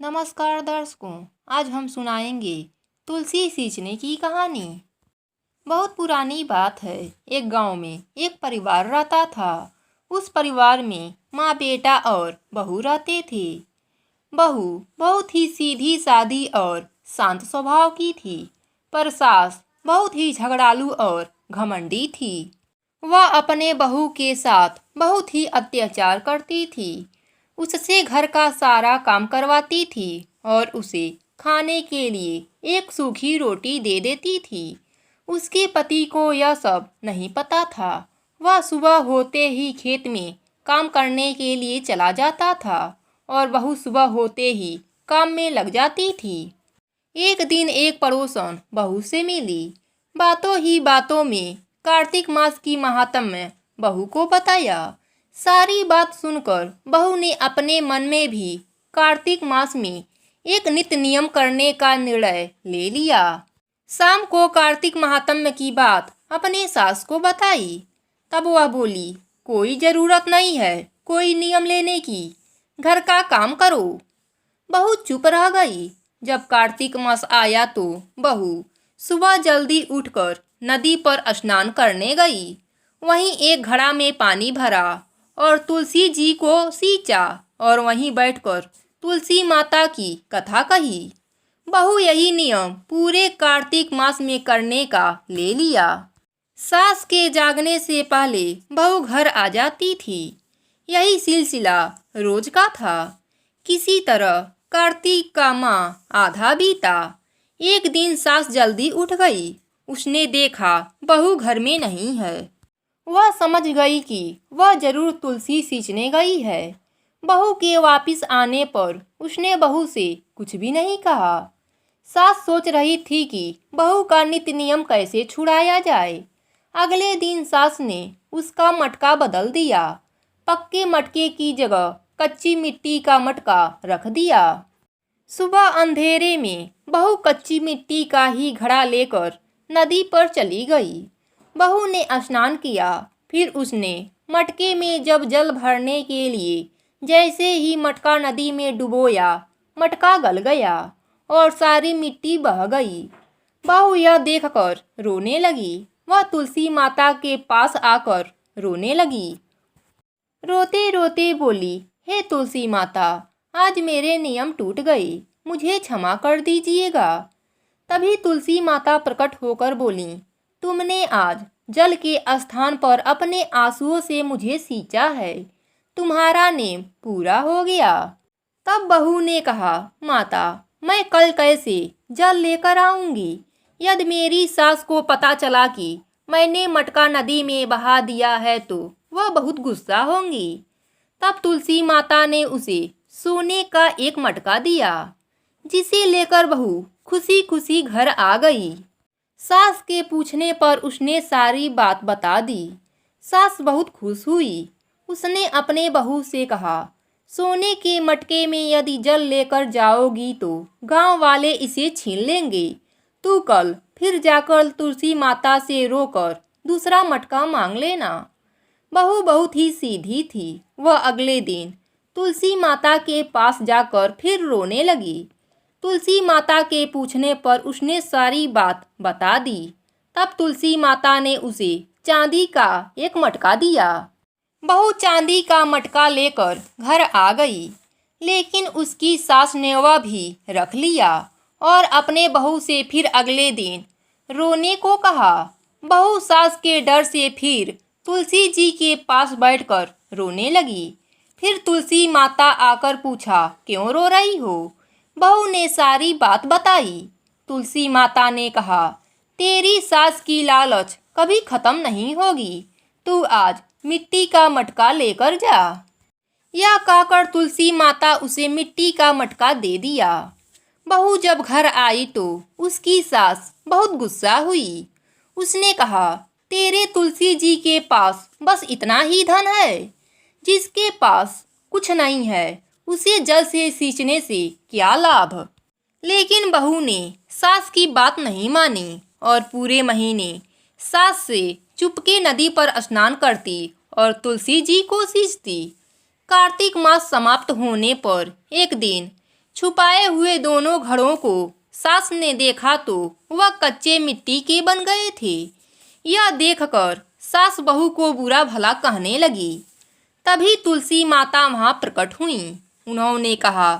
नमस्कार दर्शकों। आज हम सुनाएंगे तुलसी सींचने की कहानी। बहुत पुरानी बात है। एक गांव में एक परिवार रहता था। उस परिवार में माँ, बेटा और बहू रहते थे। बहू बहुत ही सीधी सादी और शांत स्वभाव की थी, पर सास बहुत ही झगड़ालू और घमंडी थी। वह अपने बहू के साथ बहुत ही अत्याचार करती थी। उससे घर का सारा काम करवाती थी और उसे खाने के लिए एक सूखी रोटी दे देती थी। उसके पति को यह सब नहीं पता था। वह सुबह होते ही खेत में काम करने के लिए चला जाता था और बहू सुबह होते ही काम में लग जाती थी। एक दिन एक पड़ोसन बहू से मिली। बातों ही बातों में कार्तिक मास की महात्म्य बहू को बताया। सारी बात सुनकर बहू ने अपने मन में भी कार्तिक मास में एक नित्य नियम करने का निर्णय ले लिया। शाम को कार्तिक महात्म्य की बात अपने सास को बताई। तब वह बोली, कोई जरूरत नहीं है कोई नियम लेने की, घर का काम करो। बहू चुप रह गई। जब कार्तिक मास आया तो बहू सुबह जल्दी उठकर नदी पर स्नान करने गई। वहीं एक घड़ा में पानी भरा और तुलसी जी को सींचा और वहीं बैठकर तुलसी माता की कथा कही। बहू यही नियम पूरे कार्तिक मास में करने का ले लिया। सास के जागने से पहले बहू घर आ जाती थी। यही सिलसिला रोज का था। किसी तरह कार्तिक का माह आधा बीता। एक दिन सास जल्दी उठ गई। उसने देखा बहू घर में नहीं है। वह समझ गई कि वह जरूर तुलसी सींचने गई है। बहू के वापस आने पर उसने बहू से कुछ भी नहीं कहा। सास सोच रही थी कि बहू का नित्य नियम कैसे छुड़ाया जाए। अगले दिन सास ने उसका मटका बदल दिया। पक्के मटके की जगह कच्ची मिट्टी का मटका रख दिया। सुबह अंधेरे में बहू कच्ची मिट्टी का ही घड़ा लेकर नदी पर चली गई। बहू ने स्नान किया। फिर उसने मटके में जब जल भरने के लिए जैसे ही मटका नदी में डुबोया, मटका गल गया और सारी मिट्टी बह गई। बहू यह देखकर रोने लगी। वह तुलसी माता के पास आकर रोने लगी। रोते रोते बोली, हे तुलसी माता, आज मेरे नियम टूट गए, मुझे क्षमा कर दीजिएगा। तभी तुलसी माता प्रकट होकर बोली, तुमने आज जल के स्थान पर अपने आंसुओं से मुझे सींचा है, तुम्हारा नेम पूरा हो गया। तब बहू ने कहा, माता, मैं कल कैसे जल लेकर आऊंगी? यदि मेरी सास को पता चला कि मैंने मटका नदी में बहा दिया है तो वह बहुत गुस्सा होंगी। तब तुलसी माता ने उसे सोने का एक मटका दिया, जिसे लेकर बहू खुशी खुशी घर आ गई। सास के पूछने पर उसने सारी बात बता दी। सास बहुत खुश हुई। उसने अपने बहू से कहा, सोने के मटके में यदि जल लेकर जाओगी तो गांव वाले इसे छीन लेंगे। तू कल फिर जाकर तुलसी माता से रोकर दूसरा मटका मांग लेना। बहू बहुत ही सीधी थी। वह अगले दिन तुलसी माता के पास जाकर फिर रोने लगी। तुलसी माता के पूछने पर उसने सारी बात बता दी। तब तुलसी माता ने उसे चांदी का एक मटका दिया। बहू चांदी का मटका लेकर घर आ गई, लेकिन उसकी सास ने वह भी रख लिया और अपने बहू से फिर अगले दिन रोने को कहा। बहू सास के डर से फिर तुलसी जी के पास बैठकर रोने लगी। फिर तुलसी माता आकर पूछा, क्यों रो रही हो? बहू ने सारी बात बताई। तुलसी माता ने कहा, तेरी सास की लालच कभी खत्म नहीं होगी, तू आज मिट्टी का मटका लेकर जा। यह कहकर तुलसी माता उसे मिट्टी का मटका दे दिया। बहू जब घर आई तो उसकी सास बहुत गुस्सा हुई। उसने कहा, तेरे तुलसी जी के पास बस इतना ही धन है? जिसके पास कुछ नहीं है उसे जल से सींचने से क्या लाभ? लेकिन बहू ने सास की बात नहीं मानी और पूरे महीने सास से चुपके नदी पर स्नान करती और तुलसी जी को सींचती। कार्तिक मास समाप्त होने पर एक दिन छुपाए हुए दोनों घड़ों को सास ने देखा तो वह कच्चे मिट्टी के बन गए थे। यह देखकर सास बहू को बुरा भला कहने लगी। तभी तुलसी माता वहां प्रकट हुई। उन्होंने कहा,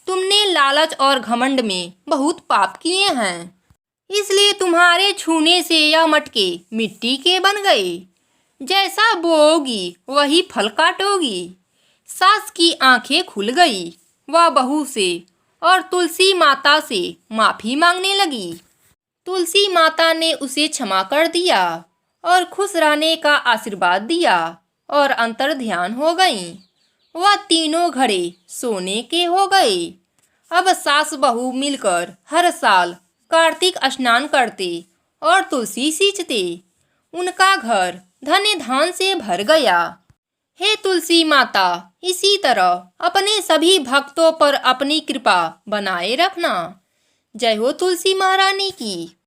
तुमने लालच और घमंड में बहुत पाप किए हैं, इसलिए तुम्हारे छूने से यह मटके मिट्टी के बन गए। जैसा बोओगी वही फल काटोगी। सास की आंखें खुल गई। वह बहू से और तुलसी माता से माफी मांगने लगी। तुलसी माता ने उसे क्षमा कर दिया और खुश रहने का आशीर्वाद दिया और अंतर ध्यान हो गईं। वह तीनों घड़े सोने के हो गए। अब सास बहू मिलकर हर साल कार्तिक स्नान करते और तुलसी सींचते। उनका घर धन्य धान से भर गया। हे तुलसी माता, इसी तरह अपने सभी भक्तों पर अपनी कृपा बनाए रखना। जय हो तुलसी महारानी की।